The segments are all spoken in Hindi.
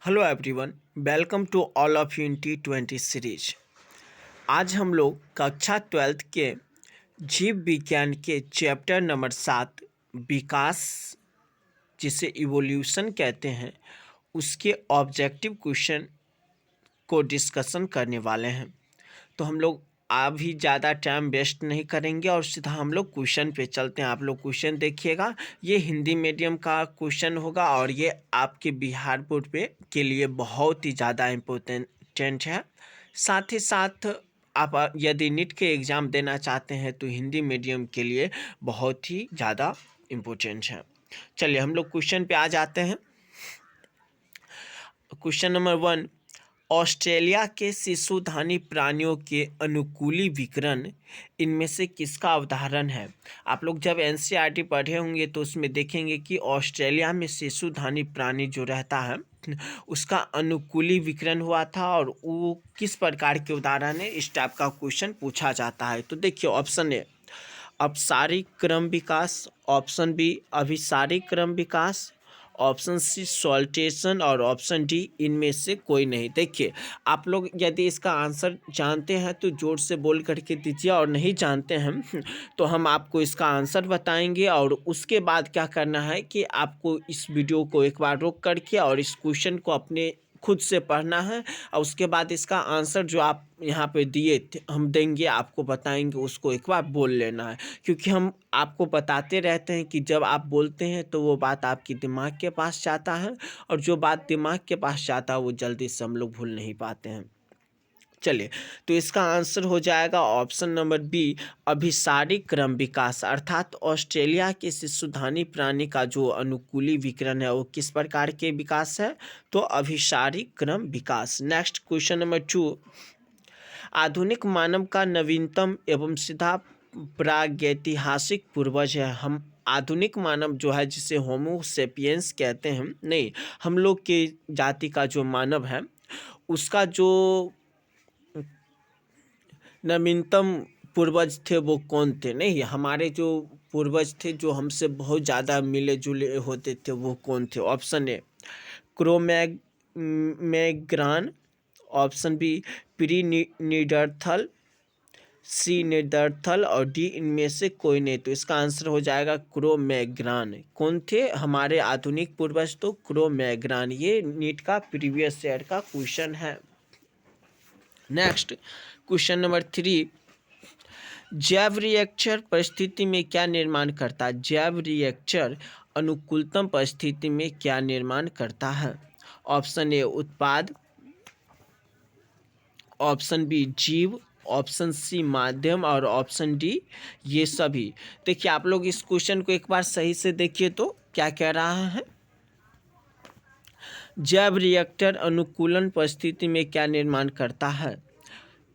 Hello everyone, welcome to all of you in T20 series. आज हम लोग कक्षा 12th के जीव विज्ञान के चैप्टर नंबर 7 विकास, जिसे इवोल्यूशन कहते हैं, उसके ऑब्जेक्टिव क्वेश्चन को डिस्कशन करने वाले हैं। तो हम लोग अभी ज़्यादा टाइम वेस्ट नहीं करेंगे और सीधा हम लोग क्वेश्चन पे चलते हैं। आप लोग क्वेश्चन देखिएगा, ये हिंदी मीडियम का क्वेश्चन होगा और ये आपके बिहार बोर्ड पे के लिए बहुत ही ज़्यादा इम्पोर्टेंट है। साथ ही साथ आप यदि नीट के एग्ज़ाम देना चाहते हैं तो हिंदी मीडियम के लिए बहुत ही ज़्यादा इम्पोर्टेंट है। चलिए हम लोग क्वेश्चन पे आ जाते हैं। क्वेश्चन नंबर 1, ऑस्ट्रेलिया के शिशुधानी प्राणियों के अनुकूली विकिरण इनमें से किसका उदाहरण है? आप लोग जब एनसीईआरटी पढ़े होंगे तो उसमें देखेंगे कि ऑस्ट्रेलिया में शिशुधानी प्राणी जो रहता है उसका अनुकूली विकिरण हुआ था और वो किस प्रकार के उदाहरण है, इस टाइप का क्वेश्चन पूछा जाता है। तो देखिए, ऑप्शन ए अपसारी क्रम विकास, ऑप्शन बी अभिसारी क्रम विकास, ऑप्शन सी सॉल्टेशन और ऑप्शन डी इनमें से कोई नहीं। देखिए, आप लोग यदि इसका आंसर जानते हैं तो जोर से बोल करके दीजिए, और नहीं जानते हैं तो हम आपको इसका आंसर बताएंगे और उसके बाद क्या करना है कि आपको इस वीडियो को एक बार रोक करके और इस क्वेश्चन को अपने खुद से पढ़ना है और उसके बाद इसका आंसर जो आप यहाँ पे दिए हम देंगे, आपको बताएंगे, उसको एक बार बोल लेना है। क्योंकि हम आपको बताते रहते हैं कि जब आप बोलते हैं तो वो बात आपके दिमाग के पास जाता है और जो बात दिमाग के पास जाता है वो जल्दी से हम लोग भूल नहीं पाते हैं। चलिए, तो इसका आंसर हो जाएगा ऑप्शन नंबर बी अभिसारी क्रम विकास, अर्थात ऑस्ट्रेलिया के शिशुधानी प्राणी का जो अनुकूली विकिरण है वो किस प्रकार के विकास है, तो अभिसारी क्रम विकास। नेक्स्ट क्वेश्चन नंबर 2, आधुनिक मानव का नवीनतम एवं सीधा प्रागैतिहासिक पूर्वज है। हम आधुनिक मानव जो है, जिसे होमो सेपियंस कहते हैं, नहीं, हम लोग के जाति का जो मानव है उसका जो नवीनतम पूर्वज थे वो कौन थे? नहीं, हमारे जो पूर्वज थे जो हमसे बहुत ज़्यादा मिले जुले होते थे वो कौन थे? Option A Cro-Magnon, option B नीडरथल, सी नेदरथल और डी इनमें से कोई नहीं। तो इसका आंसर हो जाएगा क्रोमैग्नान। कौन थे हमारे आधुनिक पूर्वज? तो क्रोमैग्नान। ये नीट का प्रीवियस ईयर का क्वेश्चन है। नेक्स्ट क्वेश्चन नंबर 3, जैव रिएक्टर परिस्थिति में क्या निर्माण करता है? जैव रिएक्टर अनुकूलतम परिस्थिति में क्या निर्माण करता है? ऑप्शन ए उत्पाद, ऑप्शन बी जीव, ऑप्शन सी माध्यम और ऑप्शन डी ये सभी। देखिए, आप लोग इस क्वेश्चन को एक बार सही से देखिए तो क्या कह रहा है। जैव रिएक्टर अनुकूलन परिस्थिति में क्या निर्माण करता है?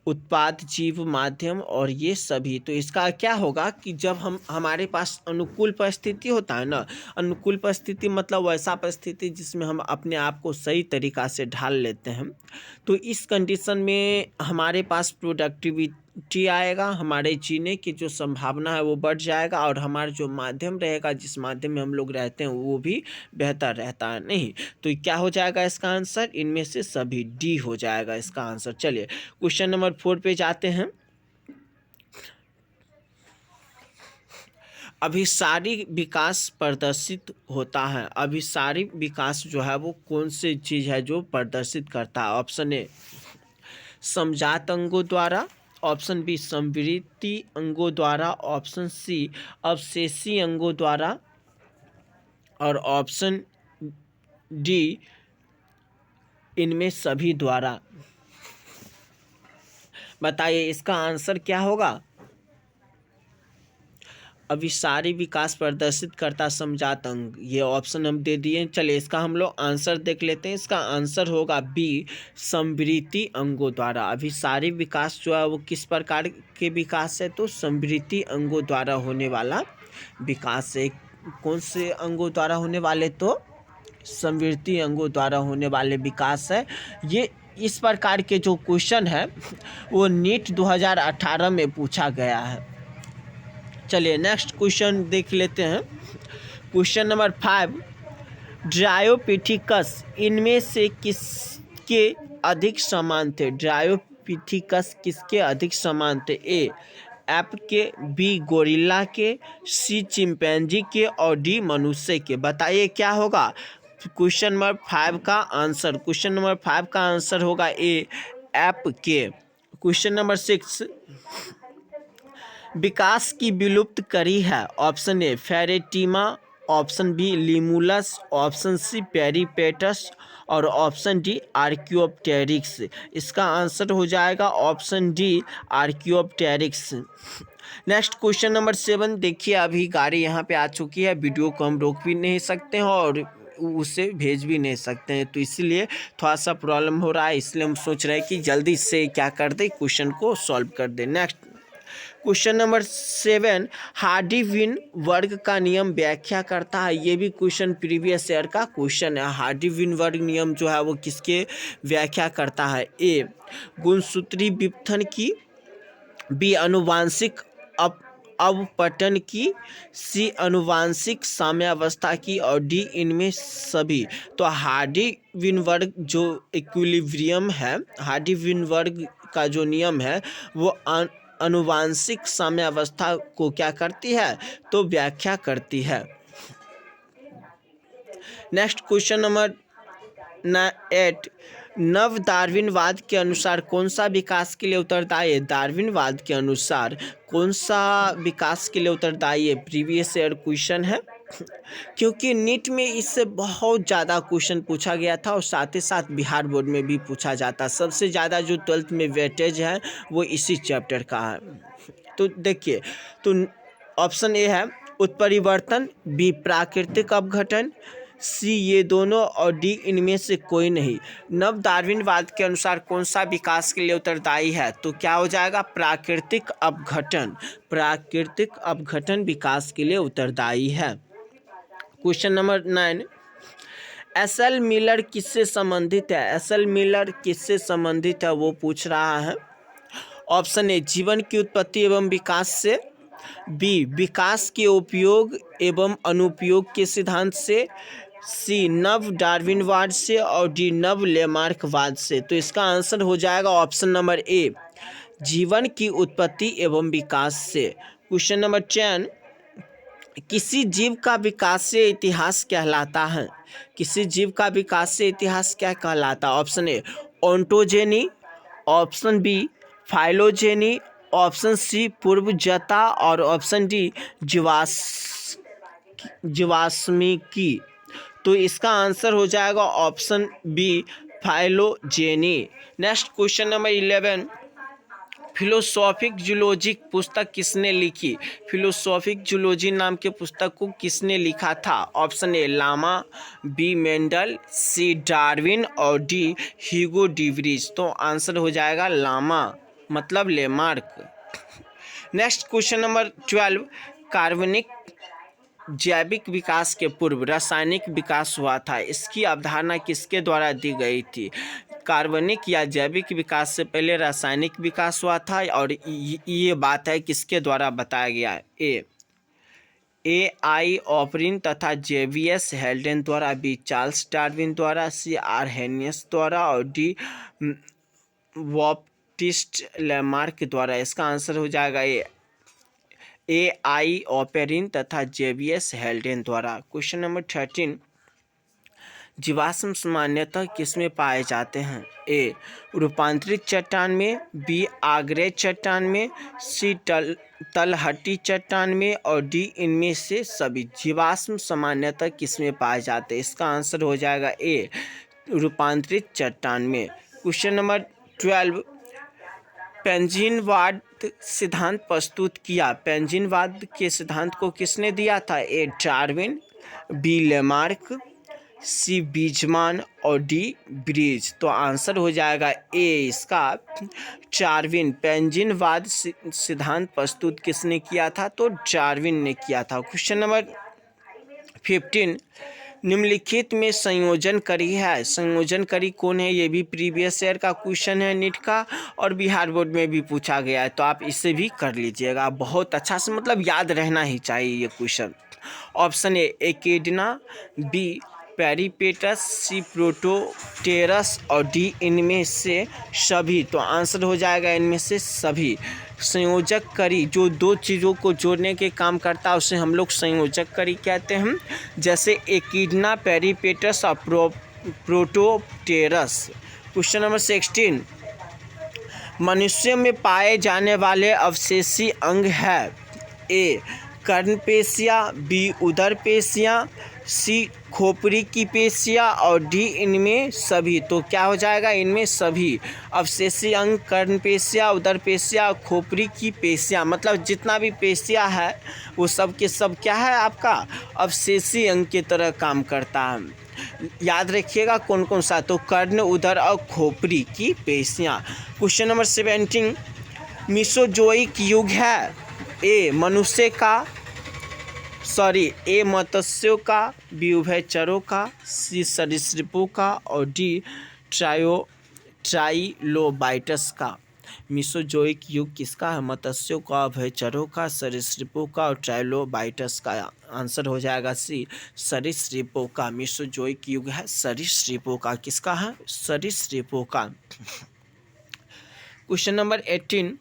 उत्पाद, जीव, माध्यम और ये सभी। तो इसका क्या होगा कि जब हमारे पास अनुकूल परिस्थिति होता है ना, अनुकूल परिस्थिति मतलब वैसा परिस्थिति जिसमें हम अपने आप को सही तरीक़ा से ढाल लेते हैं, तो इस कंडीशन में हमारे पास प्रोडक्टिविटी आएगा, हमारे जीने की जो संभावना है वो बढ़ जाएगा और हमारा जो माध्यम रहेगा, जिस माध्यम में हम लोग रहते हैं, वो भी बेहतर रहता है। नहीं, तो क्या हो जाएगा इसका आंसर? इनमें से सभी, डी हो जाएगा इसका आंसर। चलिए क्वेश्चन नंबर 4 पे जाते हैं। अभिसारी विकास प्रदर्शित होता है। अभिसारी विकास जो है वो कौन सी चीज़ है जो प्रदर्शित करता है? ऑप्शन ए समजात अंगों द्वारा, ऑप्शन बी संवृत्ति अंगों द्वारा, ऑप्शन सी अवशेषी अंगों द्वारा और ऑप्शन डी इनमें सभी द्वारा। बताइए इसका आंसर क्या होगा? अभिसारी विकास प्रदर्शित करता समजात अंग, ये ऑप्शन हम दे दिए। चलिए इसका हम लोग आंसर देख लेते हैं। इसका आंसर होगा बी संवृत्ति अंगों द्वारा। अभिसारी विकास जो है वो किस प्रकार के विकास है? तो संवृत्ति अंगों द्वारा होने वाला विकास है। कौन से अंगों द्वारा होने वाले? तो संवृत्ति अंगों द्वारा होने वाले विकास है। ये इस प्रकार के जो क्वेश्चन है वो नीट 2018 में पूछा गया है। चलिए नेक्स्ट क्वेश्चन देख लेते हैं। क्वेश्चन नंबर 5, ड्रायोपिथिकस इनमें से किसके अधिक समान थे? ड्रायोपिथिकस किसके अधिक समान थे? ए एप के, बी गोरिल्ला के, सी चिंपैंजी के और डी मनुष्य के। बताइए क्या होगा क्वेश्चन नंबर 5 का आंसर? क्वेश्चन नंबर 5 का आंसर होगा ए एप के। क्वेश्चन नंबर 6, विकास की विलुप्त करी है। Option A pheretima, option B limulus, option C peripatus और ऑप्शन डी आर्कियोप्टेरिक्स। इसका आंसर हो जाएगा option D archaeopteryx. Next question number 7 देखिए, अभी गाड़ी यहाँ पे आ चुकी है, वीडियो को हम रोक भी नहीं सकते हैं और उसे भेज भी नहीं सकते हैं, तो इसलिए थोड़ा सा प्रॉब्लम हो रहा है, इसलिए हम सोच रहे हैं कि जल्दी से क्या कर दे, क्वेश्चन को सॉल्व कर दे। नेक्स्ट क्वेश्चन नंबर 7, हार्डी-विन वर्ग का नियम व्याख्या करता है। ये भी क्वेश्चन प्रीवियस ईयर का क्वेश्चन है। हार्डी-विन वर्ग नियम जो है वो किसके व्याख्या करता है? ए गुणसूत्री विपथन की, बी आनुवांशिक अवपतन की, सी आनुवांशिक साम्यावस्था की और डी इनमें सभी। तो हार्डी-विन वर्ग जो इक्विलिब्रियम है, हार्डी-विन वर्ग का जो नियम है वो आनुवांशिक साम्यावस्था को क्या करती है? तो व्याख्या करती है। नेक्स्ट क्वेश्चन नंबर 8, नव डार्विनवाद के अनुसार कौन सा विकास के लिए उत्तरदायी है? डार्विनवाद के अनुसार कौन सा विकास के लिए उत्तरदायी है? प्रीवियस ईयर क्वेश्चन है, क्योंकि नीट में इससे बहुत ज़्यादा क्वेश्चन पूछा गया था और साथ ही साथ बिहार बोर्ड में भी पूछा जाता। सबसे ज़्यादा जो 12th में वेटेज है वो इसी चैप्टर का है। तो देखिए, तो ऑप्शन ए है उत्परिवर्तन, बी प्राकृतिक अपघटन, सी ये दोनों और डी इनमें से कोई नहीं। नव डार्विनवाद के अनुसार कौन सा विकास के लिए उत्तरदायी है? तो क्या हो जाएगा? प्राकृतिक अपघटन। प्राकृतिक अपघटन विकास के लिए उत्तरदायी है। Question number 9, SL. मिलर किससे संबंधित है? एस.एल. मिलर किससे संबंधित है वो पूछ रहा है। ऑप्शन ए जीवन की उत्पत्ति एवं विकास से, बी विकास के उपयोग एवं अनुपयोग के सिद्धांत से, सी नव डार्विनवाद से और डी नव लेमार्कवाद से। तो इसका आंसर हो जाएगा ऑप्शन नंबर ए जीवन की उत्पत्ति एवं विकास से। क्वेश्चन नंबर 10, किसी जीव का विकासीय इतिहास कहलाता है? किसी जीव का विकासीय इतिहास क्या कहलाता है? Option A ontogeny, option B phylogeny, option C पूर्वजता और ऑप्शन डी जीवाश्मिकी। तो इसका आंसर हो जाएगा option B phylogeny. Next question number 11, philosophic zoology पुस्तक किसने लिखी? फिलोसॉफिक जूलॉजी नाम के पुस्तक को किसने लिखा था? Option A Lamarck, B Mendel, C Darwin और डी ह्यूगो डिवरीज। तो आंसर हो जाएगा लामा, मतलब लेमार्क। नेक्स्ट क्वेश्चन नंबर 12, कार्बनिक जैविक विकास के पूर्व रासायनिक विकास हुआ था, इसकी अवधारणा किसके द्वारा दी गई थी? कार्बनिक या जैविक विकास से पहले रासायनिक विकास हुआ था और ये बात है किसके द्वारा बताया गया है? ए आई ऑपरिन तथा जेवियस हेल्डेन द्वारा, बी चार्ल्स डार्विन द्वारा, सी आरहेनियस द्वारा और डी वॉप्टिस्ट लेमार्क द्वारा। इसका आंसर हो जाएगा ए आई ऑपरिन तथा जेवियस हेल्डेन द्वारा। क्वेश्चन नंबर 13, जीवाश्म सामान्यतः किसमें पाए जाते हैं? ए रूपांतरित चट्टान में, बी आग्नेय चट्टान में, सी तलहटी चट्टान में और डी इनमें से सभी। जीवाश्म सामान्यतः किसमें पाए जाते हैं? इसका आंसर हो जाएगा ए रूपांतरित चट्टान में। क्वेश्चन नंबर 12, पेंजिनवाद सिद्धांत प्रस्तुत किया। पेंजिनवाद के सिद्धांत को किसने दिया था? ए डार्विन, बी लेमार्क, सी बीजमान और डी ब्रिज। तो आंसर हो जाएगा ए इसका डार्विन। पेंजिनवाद सिद्धांत प्रस्तुत किसने किया था? तो डार्विन ने किया था। क्वेश्चन नंबर 15, निम्नलिखित में संयोजनकारी है। संयोजनकारी कौन है? ये भी प्रीवियस ईयर का क्वेश्चन है नीट का और बिहार बोर्ड में भी पूछा गया है, तो आप इसे भी कर लीजिएगा। बहुत अच्छा से मतलब याद रहना ही चाहिए ये question. Option A एकेडिना, B पेरिपेटस, C Protopterus और डी इनमें से सभी। तो आंसर हो जाएगा इनमें से सभी। संयोजक कड़ी जो दो चीज़ों को जोड़ने के काम करता है उसे हम लोग संयोजक कड़ी कहते हैं, जैसे एकिडना, पेरिपेटस और प्रोटोप्टेरस। क्वेश्चन नंबर 16, मनुष्य में पाए जाने वाले अवशेषी अंग है। ए कर्णपेशियाँ, बी उदर पेशियाँ, सी खोपड़ी की पेशियाँ और डी इनमें सभी। तो क्या हो जाएगा? इनमें सभी। अवशेषी अंग कर्णपेशियाँ, उदर पेशियाँ, खोपड़ी की पेशियाँ, मतलब जितना भी पेशियाँ है वो सब के सब क्या है आपका अवशेषी अंग की तरह काम करता है। याद रखिएगा कौन कौन सा, तो कर्ण, उदर और खोपड़ी की पेशियाँ। क्वेश्चन नंबर 17, मीसोजोइक युग है। ए मत्स्यों का, बी उभयचरों का, सी सरीसृपों का और डी ट्राइलोबाइटस का। मीसोजोइक युग किसका है? मत्स्यों का, उभयचरों का, सरीसृपों का और ट्राइलोबाइटस का। आंसर हो जाएगा सी सरीसृपों का। मीसोजोइक युग है सरीसृपों का। किसका है? सरीसृपों का। क्वेश्चन नंबर 18,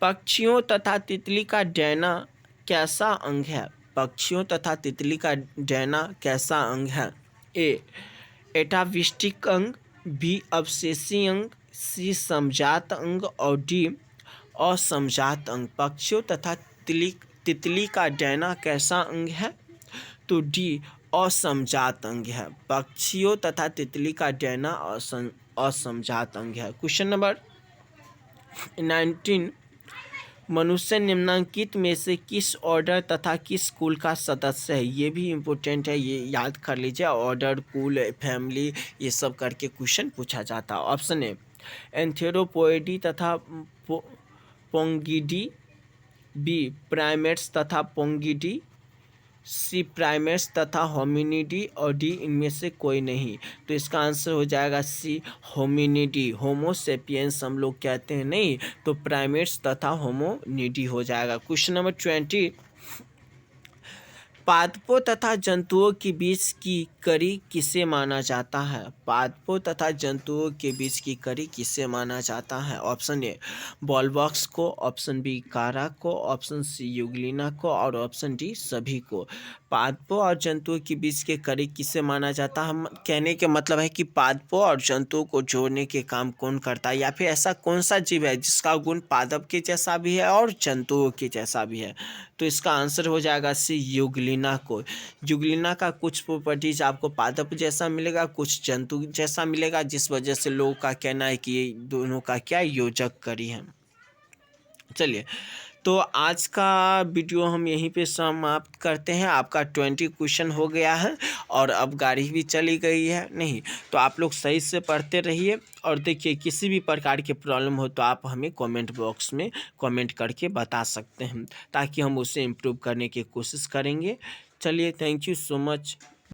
पक्षियों तथा तितली का डैना कैसा अंग है? पक्षियों तथा तितली का डैना कैसा अंग है? ए एटाविस्टिक अंग, बी अवशेषी अंग, सी समजात अंग और डी असमजात अंग। पक्षियों तथा तितली का डैना कैसा अंग है? तो डी असमजात अंग है। पक्षियों तथा तितली का डैना असमजात अंग है। क्वेश्चन नंबर 19, मनुष्य निम्नलिखित में से किस ऑर्डर तथा किस कुल का सदस्य है? ये भी इम्पोर्टेंट है, ये याद कर लीजिए। ऑर्डर, कुल, फैमिली, ये सब करके क्वेश्चन पूछा जाता है। ऑप्शन ए एंथेरोपोइडी तथा पोंगिडी, बी प्राइमेट्स तथा पोंगिडी, सी प्राइमेट्स तथा होमिनिडी और डी इनमें से कोई नहीं। तो इसका आंसर हो जाएगा सी होमिनिडी। होमोसेपियंस हम लोग कहते हैं नहीं, तो प्राइमेट्स तथा होमोनिडी हो जाएगा। क्वेश्चन नंबर 20, पादपों तथा जंतुओं के बीच की कड़ी किसे माना जाता है? पादपों तथा जंतुओं के बीच की कड़ी किसे माना जाता है? ऑप्शन ए बॉलवॉक्स को, ऑप्शन बी कारा को, ऑप्शन सी यूग्लिना को और ऑप्शन डी सभी को। पादपों और जंतुओं के बीच के कड़ी किसे माना जाता है? हम कहने के मतलब है कि पादपों और जंतुओं को जोड़ने के काम कौन करता है, या फिर ऐसा कौन सा जीव है जिसका गुण पादप के जैसा भी है और जंतुओं के जैसा भी है? तो इसका आंसर हो जाएगा सी यूग्लिना को। यूग्लिना का कुछ प्रॉपर्टीज आपको पादप जैसा मिलेगा, कुछ जंतु जैसा मिलेगा, जिस वजह से लोगों का कहना है कि ये दोनों का क्या योजक कड़ी है। चलिए, तो आज का वीडियो हम यहीं पे समाप्त करते हैं। आपका 20 क्वेश्चन हो गया है और अब गाड़ी भी चली गई है नहीं, तो आप लोग सही से पढ़ते रहिए। और देखिए, किसी भी प्रकार की प्रॉब्लम हो तो आप हमें कमेंट बॉक्स में कमेंट करके बता सकते हैं, ताकि हम उसे इम्प्रूव करने की कोशिश करेंगे। चलिए, थैंक यू सो मच।